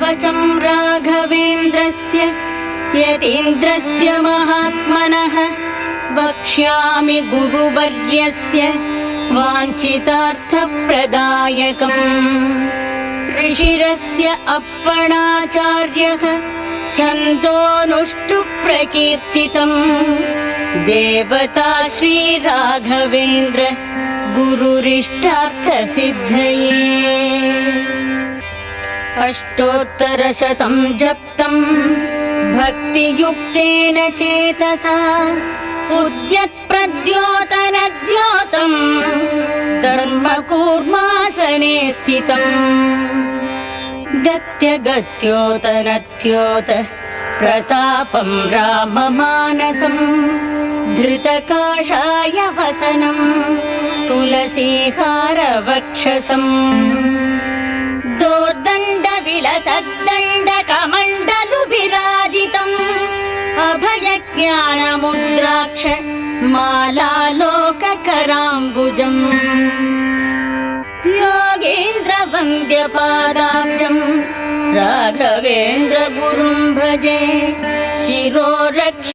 वचं राघवेन्द्रस्य यतीन्द्रस्य महात्मनः वक्ष्यामि गुरुवर्यस्य वाञ्छितार्थप्रदायकम्। ऋषिरस्य अप्पणाचार्यः छन्दोनुष्टुप्रकीर्तितम् देवता श्रीराघवेन्द्र गुरुरिष्टार्थसिद्धये। अष्टोत्तरशतं जप्तम् भक्तियुक्तेन चेतसा उद्यत्प्रद्योतनद्योतम् धर्मकूर्मासने स्थितम्। गत्यगत्योतनत्योत प्रतापं राममानसम् धृतकाषाय वसनं तुलसीहारवक्षसम्। दोर्दण्डविलसद्दण्डकमण्डलुभिराजितम् अभयज्ञानमुद्राक्ष मालालोककराम्बुजम्। योगीन्द्रवन्द्यपादाब्जम् राघवेन्द्र गुरुं भजे शिरोरक्ष